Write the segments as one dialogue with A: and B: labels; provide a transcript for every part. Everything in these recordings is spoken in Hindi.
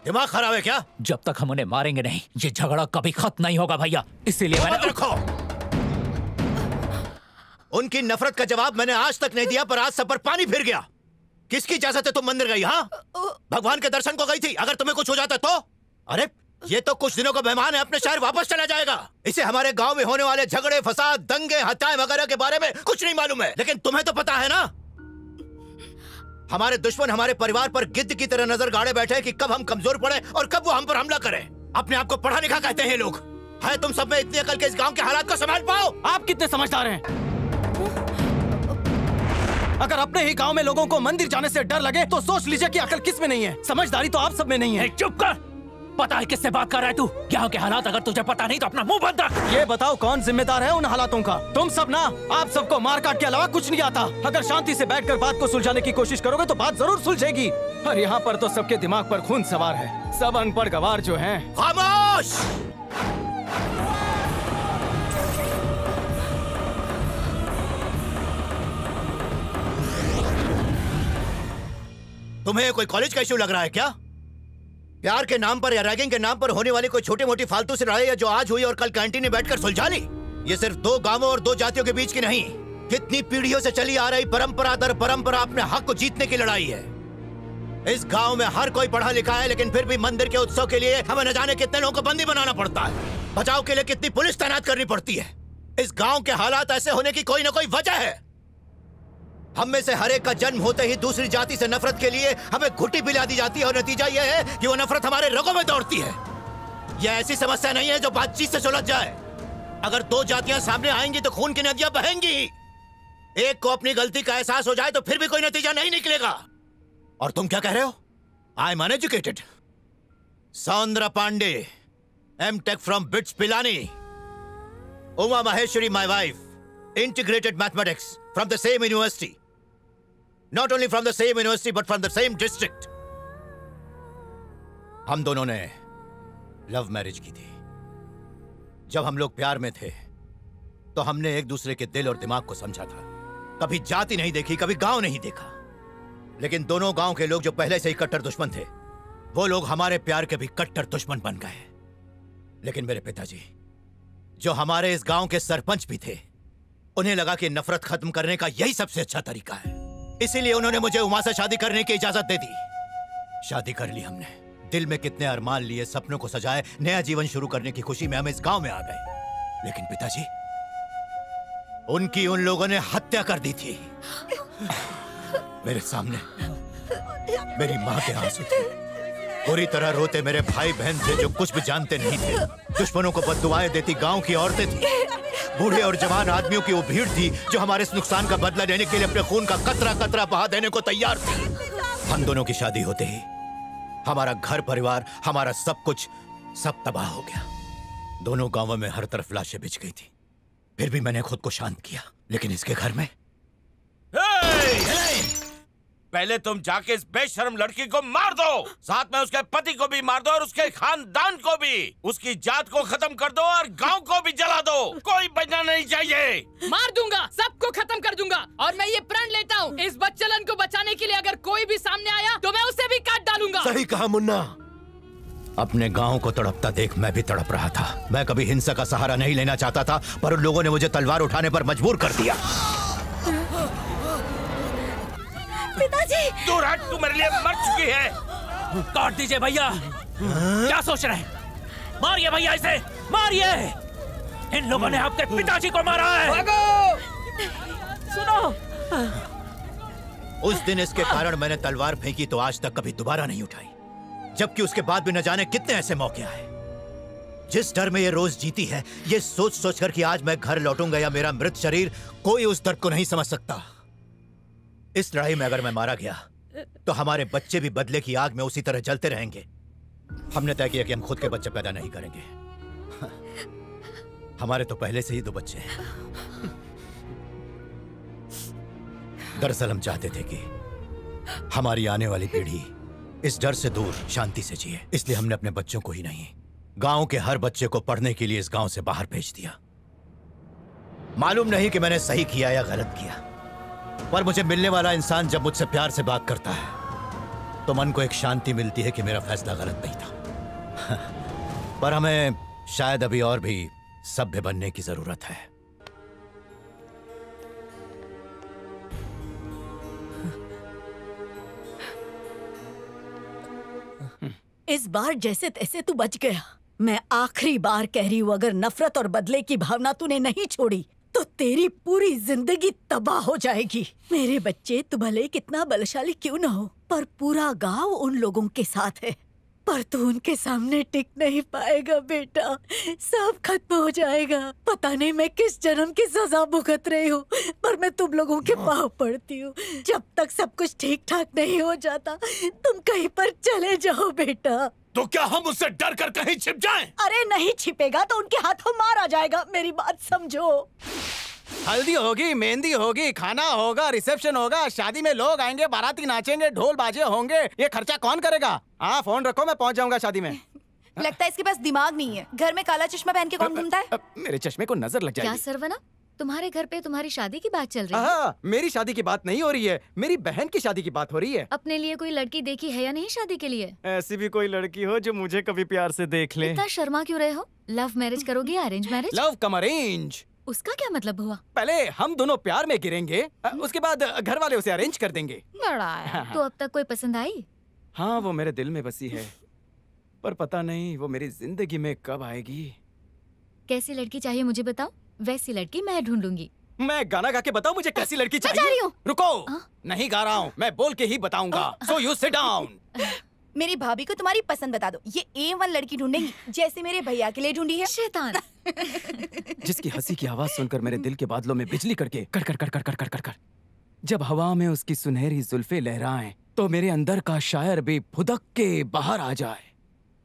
A: दिमाग खराब है क्या?
B: जब तक हम उन्हें मारेंगे नहीं, ये झगड़ा कभी खत्म नहीं होगा भैया। इसीलिए मैंने
A: रखो। उनकी नफरत का जवाब मैंने आज तक नहीं दिया, पर आज सब पर पानी फिर गया। किसकी इजाजत है तुम मंदिर गई? हाँ, भगवान के दर्शन को गई थी। अगर तुम्हें कुछ हो जाता तो? अरे ये तो कुछ दिनों का मेहमान है, अपने शहर वापस चला जाएगा। इसे हमारे गांव में होने वाले झगड़े, फसाद, दंगे, हत्याएं वगैरह के बारे में कुछ नहीं मालूम है। लेकिन तुम्हें तो पता है ना, हमारे दुश्मन हमारे परिवार पर गिद्ध की तरह नजर गाड़े बैठे हैं कि कब हम कमजोर पड़े और कब वो हम पर हमला करें। अपने आप को पढ़ा लिखा कहते हैं लोग। है तुम सब में इतनी अकल के इस गांव के हालात को संभाल पाओ?
C: आप कितने समझदार हैं? अगर अपने ही गांव में लोगों को मंदिर जाने से डर लगे तो सोच लीजिए कि अकल किस में नहीं है। समझदारी तो आप सब में नहीं है।
B: चुप कर। पता है किससे बात कर रहा है तू? यहाँ के हालात अगर तुझे पता नहीं तो अपना मुंह बंद रख।
C: ये बताओ कौन जिम्मेदार है उन हालातों का? तुम सब ना। आप सबको मार काट के अलावा कुछ नहीं आता। अगर शांति से बैठकर बात को सुलझाने की कोशिश करोगे तो बात जरूर सुलझेगी। और यहाँ पर तो सबके दिमाग पर खून सवार है। सब अनपढ़ गवार जो हैं।
A: खामोश! तुम्हें कोई कॉलेज का इश्यू लग रहा है क्या? प्यार के नाम पर या रैगिंग के नाम पर होने वाली कोई छोटी मोटी फालतू से लड़ाई जो आज हुई और कल कैंटीन में बैठकर सुलझा ली, ये सिर्फ दो गांवों और दो जातियों के बीच की नहीं, कितनी पीढ़ियों से चली आ रही परंपरा दर परंपरा अपने हक को जीतने की लड़ाई है। इस गांव में हर कोई पढ़ा लिखा है, लेकिन फिर भी मंदिर के उत्सव के लिए हमें न जाने कितने लोगों को बंदी बनाना पड़ता है। बचाव के लिए कितनी पुलिस तैनात करनी पड़ती है। इस गांव के हालात ऐसे होने की कोई ना कोई वजह है। हम में से हर एक का जन्म होते ही दूसरी जाति से नफरत के लिए हमें घुट्टी पिला दी जाती है और नतीजा यह है कि वो नफरत हमारे रगों में दौड़ती है। यह ऐसी समस्या नहीं है जो बातचीत से सुलझ जाए। अगर दो जातियां सामने आएंगी तो खून की नदियां बहेंगी। एक को अपनी गलती का एहसास हो जाए तो फिर भी कोई नतीजा नहीं निकलेगा। और तुम क्या कह रहे हो? I am uneducated. Soundara Pandey, M.Tech from BITS Pilani. Uma Maheshwari my wife, integrated mathematics from the same university. Not only from the same university but from the same district. हम दोनों ने लव मैरिज की थी। जब हम लोग प्यार में थे तो हमने एक दूसरे के दिल और दिमाग को समझा था। कभी जाति नहीं देखी, कभी गांव नहीं देखा। लेकिन दोनों गांव के लोग जो पहले से ही कट्टर दुश्मन थे, वो लोग हमारे प्यार के भी कट्टर दुश्मन बन गए। लेकिन मेरे पिताजी, जो हमारे इस गांव के सरपंच भी थे, उन्हें लगा कि नफरत खत्म करने का यही सबसे अच्छा तरीका है। इसीलिए उन्होंने मुझे उमा से शादी करने की इजाजत दे दी। शादी कर ली हमने। दिल में कितने अरमान लिए, सपनों को सजाए, नया जीवन शुरू करने की खुशी में हम इस गांव में आ गए। लेकिन पिताजी, उनकी उन लोगों ने हत्या कर दी थी। मेरे सामने मेरी माँ के आंसू थे। पूरी तरह रोते मेरे भाई बहन थे जो कुछ भी जानते नहीं थे। दुश्मनों को बद्दुआएं देती गांव की औरतें थी। बूढ़े और जवान आदमियों की वो भीड़ थी जो हमारे इस नुकसान का बदला लेने के लिए अपने खून का कतरा कतरा बहा देने को तैयार थी। हम दोनों की शादी होते ही हमारा घर परिवार, हमारा सब कुछ, सब तबाह हो गया। दोनों गांवों में हर तरफ लाशें बिछ गई थी। फिर भी मैंने खुद को शांत किया। लेकिन इसके घर में
D: पहले तुम जाके इस बेशर्म लड़की को मार दो, साथ में उसके पति को भी मार दो और उसके खानदान को भी। उसकी जात को खत्म कर दो और गांव को भी जला दो। कोई बचना नहीं चाहिए।
E: मार दूंगा, सबको खत्म कर दूंगा। और मैं ये प्रण लेता हूँ, इस बच्चलन को बचाने के लिए अगर कोई भी सामने आया तो मैं उसे भी काट डालूंगा।
A: सही कहा मुन्ना। अपने गांव को तड़पता देख मैं भी तड़प रहा था। मैं कभी हिंसा का सहारा नहीं लेना चाहता था, पर उन लोगों ने मुझे तलवार उठाने पर मजबूर कर दिया।
E: पिताजी,
D: दूर हट, तू मेरे लिए मर चुकी है।
B: काट दीजिए भैया। क्या सोच रहे हैं? मारिए भैया, इसे मारिए। इन लोगों ने आपके पिताजी को मारा है।
E: सुनो,
A: उस दिन इसके कारण मैंने तलवार फेंकी तो आज तक कभी दोबारा नहीं उठाई। जबकि उसके बाद भी न जाने कितने ऐसे मौके आए। जिस डर में ये रोज जीती है, ये सोच सोचकर कि आज मैं घर लौटूंगा या मेरा मृत शरीर, कोई उस दर्द को नहीं समझ सकता। इस लड़ाई में अगर मैं मारा गया तो हमारे बच्चे भी बदले की आग में उसी तरह जलते रहेंगे। हमने तय किया कि हम खुद के बच्चे पैदा नहीं करेंगे। हमारे तो पहले से ही 2 बच्चे हैं। दरअसल हम चाहते थे कि हमारी आने वाली पीढ़ी इस डर से दूर शांति से जिए। इसलिए हमने अपने बच्चों को ही नहीं, गांव के हर बच्चे को पढ़ने के लिए इस गांव से बाहर भेज दिया। मालूम नहीं कि मैंने सही किया या गलत किया, पर मुझे मिलने वाला इंसान जब मुझसे प्यार से बात करता है तो मन को एक शांति मिलती है कि मेरा फैसला गलत नहीं था। पर हमें शायद अभी और भी सभ्य बनने की जरूरत है।
F: इस बार जैसे तैसे तू बच गया। मैं आखिरी बार कह रही हूँ, अगर नफरत और बदले की भावना तूने नहीं छोड़ी तो तेरी पूरी जिंदगी तबाह हो जाएगी। मेरे बच्चे, तू भले कितना बलशाली क्यों न हो, पर पूरा गांव उन लोगों के साथ है। पर तू उनके सामने टिक नहीं पाएगा बेटा, सब खत्म हो जाएगा। पता नहीं मैं किस जन्म की सजा भुगत रही हूँ, पर मैं तुम लोगों के पाँव पड़ती हूँ। जब तक सब कुछ ठीक ठाक नहीं हो जाता, तुम कहीं पर चले जाओ बेटा।
A: तो क्या हम उससे डर कर कहीं छिप जाएं?
F: अरे नहीं छिपेगा तो उनके हाथों मारा जाएगा, मेरी बात समझो।
C: हल्दी होगी, मेहंदी होगी, खाना होगा, रिसेप्शन होगा, शादी में लोग आएंगे, बाराती नाचेंगे, ढोल बाजे होंगे। ये खर्चा कौन करेगा? हाँ, फोन रखो, मैं पहुंच जाऊंगा शादी में।
G: लगता है इसके पास दिमाग नहीं है। घर में काला चश्मा पहन के कौन घूमता है?
C: मेरे चश्मे को नजर लग
H: क्या
C: जाएगी।
H: सरवना, तुम्हारे घर पे तुम्हारी शादी की बात चल रही है?
C: हाँ, मेरी शादी की बात नहीं हो रही है, मेरी बहन की शादी की बात हो रही है।
H: अपने लिए कोई लड़की देखी है या नहीं शादी के लिए?
C: ऐसी भी कोई लड़की हो जो मुझे कभी प्यार से देख ले।
H: इतना शर्मा क्यों रहे हो? लव मैरिज करोगे या अरेंज मैरिज?
C: लव कम अरेंज।
H: उसका क्या मतलब हुआ?
C: पहले हम दोनों प्यार में गिरेंगे, उसके बाद घर वाले उसे अरेंज कर देंगे।
G: बड़ा है।
H: तो अब तक कोई पसंद आई?
C: हाँ, वो मेरे दिल में बसी है, पर पता नहीं वो मेरी जिंदगी में कब आएगी।
H: कैसी लड़की चाहिए मुझे बताओ, वैसी लड़की मैं ढूंढूंगी।
C: मैं गाना गा के बताऊं मुझे कैसी लड़की
H: मैं जा
C: चाहिए?
H: रही हूँ।
C: रुको, नहीं गा रहा हूँ, मैं बोल के ही बताऊंगा। So you sit down.
G: मेरी भाभी को तुम्हारी पसंद बता दो। ये A1 लड़की ढूंढेंगी, जैसे मेरे भैया के लिए ढूंढी है।
H: शैतान।
C: जिसकी हंसी की आवाज सुनकर मेरे दिल के बादलों में बिजली कड़के, कर कर कर कर कर कर कर कर। जब हवा में उसकी सुनहरी जुल्फे लहराएं, तो मेरे अंदर का शायर भी फुदक के बाहर आ जाए।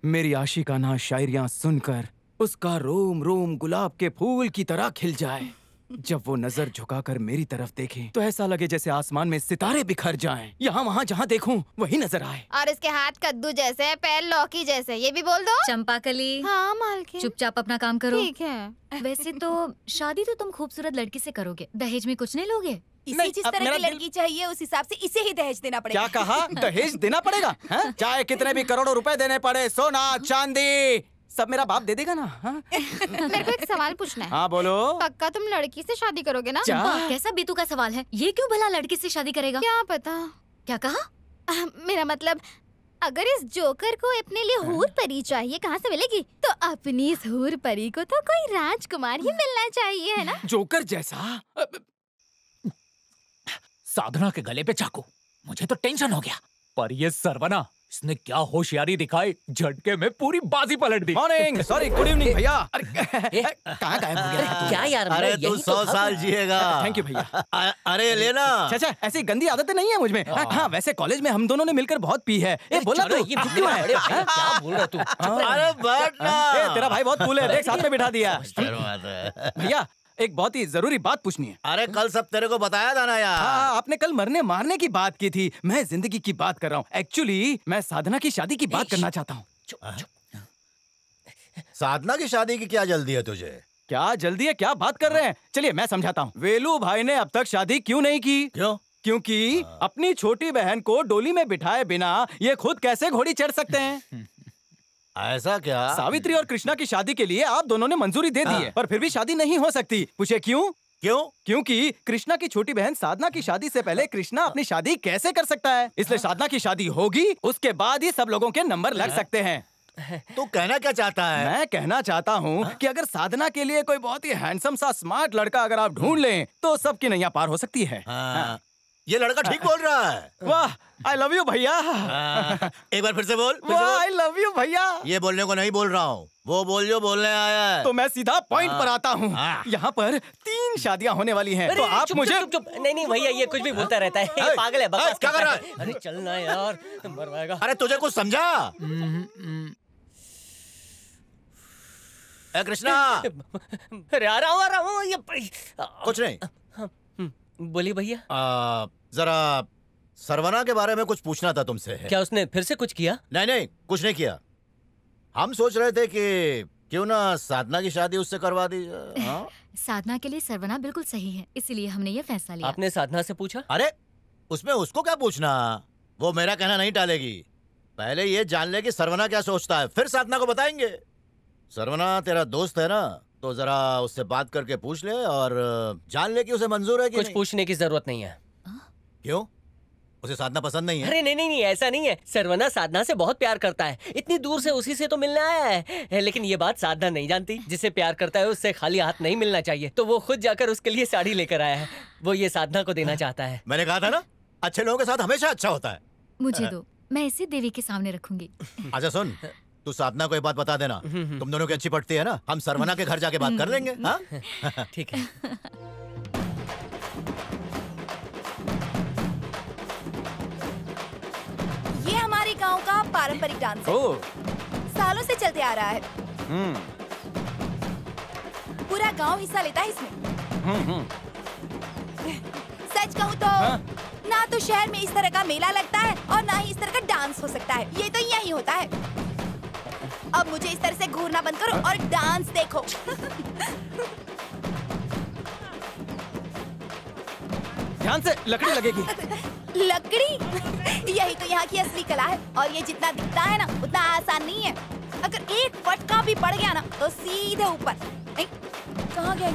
C: मेरी आशिकाना शायरियां सुनकर उसका रोम रोम गुलाब के फूल की तरह खिल जाए। जब वो नजर झुकाकर मेरी तरफ देखे तो ऐसा लगे जैसे आसमान में सितारे बिखर जाएं। यहाँ वहाँ जहाँ देखूं वही नजर आए।
G: और इसके हाथ कद्दू जैसे है, पैर लौकी जैसे। ये भी बोल दो।
H: चंपाकली,
G: हाँ मालकिन।
H: चुपचाप अपना काम करो।
G: ठीक है।
H: वैसे तो शादी तो तुम खूबसूरत लड़की से करोगे, दहेज में कुछ नहीं लोगे?
G: इसे जिस तरह की लड़की चाहिए उस हिसाब से इसे ही दहेज देना पड़ेगा।
C: क्या कहा? दहेज देना पड़ेगा? चाहे कितने भी करोड़ों रुपए देने पड़े, सोना चांदी सब मेरा बाप दे देगा ना।
G: मेरे को एक सवाल पूछना है।
C: हाँ बोलो।
G: पक्का तुम लड़की से शादी करोगे ना?
H: वाह, कैसा बेतु का सवाल है ये। क्यों भला लड़की से शादी करेगा?
G: क्या पता।
H: क्या कहा?
G: मेरा मतलब, अगर इस जोकर को अपने लिए हूर परी चाहिए, कहाँ से मिलेगी? तो अपनी इस हूर परी को तो कोई राजकुमार ही मिलना चाहिए, है ना?
C: जोकर जैसा?
B: साधना के गले पे चाकू, मुझे तो टेंशन हो गया। पर ये सरवना, इसने क्या होशियारी दिखाई, झटके में पूरी बाजी पलट दी।
C: मॉर्निंग, सॉरी, गुड इवनिंग भैया। कहाँ गायब हो गया तू?
I: क्या यार,
A: अरे तू 100 साल जिएगा।
C: थैंक यू भैया।
A: अरे लेना।
C: अच्छा, ऐसी गंदी आदतें नहीं है मुझ में। हाँ, वैसे कॉलेज में हम दोनों ने मिलकर बहुत पी है। ए, बोला तू क्यों है?
I: क्या बोल रहा तू?
A: अरे बैठ ना।
C: तेरा भाई बहुत कूल है, देख साथ में बिठा दिया। भैया, एक बहुत ही जरूरी बात पूछनी है।
A: अरे कल सब तेरे को बताया था ना यार।
C: हाँ, आपने कल मरने मारने की बात की थी, मैं जिंदगी की बात कर रहा हूँ। एक्चुअली मैं साधना की शादी की बात करना चाहता हूँ।
A: साधना की शादी की क्या जल्दी है तुझे?
C: क्या जल्दी है? क्या बात कर रहे हैं? चलिए मैं समझाता हूँ। वेलू भाई ने अब तक शादी क्यों नहीं की?
A: क्यों?
C: क्योंकि अपनी छोटी बहन को डोली में बिठाए बिना ये खुद कैसे घोड़ी चढ़ सकते हैं?
A: ऐसा क्या?
C: सावित्री और कृष्णा की शादी के लिए आप दोनों ने मंजूरी दे दी है, पर फिर भी शादी नहीं हो सकती। पूछे क्यों?
A: क्यों?
C: क्योंकि कृष्णा की छोटी बहन साधना की शादी से पहले कृष्णा अपनी शादी कैसे कर सकता है? इसलिए साधना की शादी होगी, उसके बाद ही सब लोगों के नंबर लग सकते हैं।
A: तू कहना क्या चाहता है?
C: मैं कहना चाहता हूँ कि अगर साधना के लिए कोई बहुत ही हैंडसम सा स्मार्ट लड़का अगर आप ढूंढ लें तो सबकी नैया पार हो सकती है।
A: ये लड़का ठीक बोल रहा है।
C: वाह, आई लव यू भैया।
A: एक बार फिर से बोल।
C: वाह, आई लव यू भैया।
A: ये बोलने को नहीं बोल रहा हूँ, वो बोल जो बोलने आया है।
C: तो मैं सीधा पॉइंट पर आता हूँ। यहाँ पर 3 शादियाँ होने वाली हैं, तो आप मुझे
I: चुप। नहीं भैया, ये कुछ भी बोलता रहता है, ये पागल है, बकवास
A: क्या कर रहा
I: है? अरे चलना यार, मरवाएगा।
A: अरे तुझे कुछ समझा? कृष्णा।
I: अरे आ रहा हूँ ये
A: कुछ नहीं।
I: बोलिए भैया।
A: जरा सरवना के बारे में कुछ पूछना था तुमसे।
I: क्या उसने फिर से कुछ किया?
A: नहीं, कुछ नहीं किया। हम सोच रहे थे कि क्यों ना साधना की शादी उससे करवा दी।
H: साधना के लिए सरवना बिल्कुल सही है, इसीलिए हमने ये फैसला लिया।
I: आपने साधना से पूछा?
A: अरे उसमें उसको क्या पूछना, वो मेरा कहना नहीं टालेगी। पहले ये जान ले कि सरवना क्या सोचता है, फिर साधना को बताएंगे। सरवना तेरा दोस्त है ना, तो जरा उससे बात करके पूछ ले और जान ले कि उसे मंजूर है कि
I: कुछ
A: नहीं।
I: पूछने की जरूरत नहीं है।
A: क्यों? उसे साधना पसंद नहीं है?
I: अरे नहीं नहीं नहीं, ऐसा नहीं है। सरवना साधना से बहुत प्यार करता है, इतनी दूर से उसी से तो मिलने आया है। लेकिन ये बात साधना नहीं जानती। जिसे प्यार करता है उससे खाली हाथ नहीं मिलना चाहिए, तो वो खुद जाकर उसके लिए साड़ी लेकर आया है। वो ये साधना को देना चाहता है।
A: मैंने कहा था ना, अच्छे लोगों के साथ हमेशा अच्छा होता है।
H: मुझे दो, मैं इसे देवी के सामने रखूंगी।
A: अच्छा सुन, तू साधना को एक बात बता देना, तुम दोनों की अच्छी पड़ती है ना, हम सरवना के घर जाके बात कर लेंगे। हाँ?
I: ठीक है।
J: ये हमारे गांव का पारंपरिक डांस है। सालों से चलते आ रहा है। पूरा गांव हिस्सा लेता है इसमें। सच कहूँ तो ना तो शहर में इस तरह का मेला लगता है और ना ही इस तरह का डांस हो सकता है। ये तो यही होता है। अब मुझे इस तरह से घूरना बंद करो और डांस देखो।
C: ध्यान से, लकड़ी लगेगी।
J: लकड़ी? यही तो यहाँ की असली कला है। और ये जितना दिखता है ना, उतना आसान नहीं है। अगर एक फटका भी पड़ गया ना, तो सीधे ऊपर। कहाँ गया ये?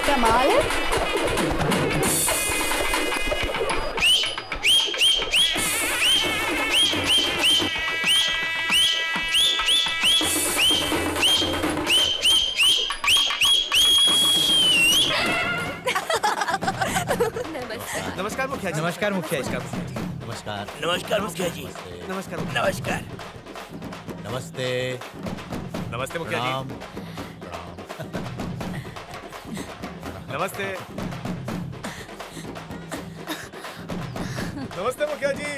J: कमाल है।
K: नमस्कार मुखिया जी।
C: नमस्कार मुखिया जी।
A: नमस्कार।
K: नमस्कार मुखिया जी। नमस्कार नमस्कार।
A: नमस्ते।
K: नमस्ते मुखिया
A: राम।
K: जी। नमस्ते। नमस्ते मुखिया जी।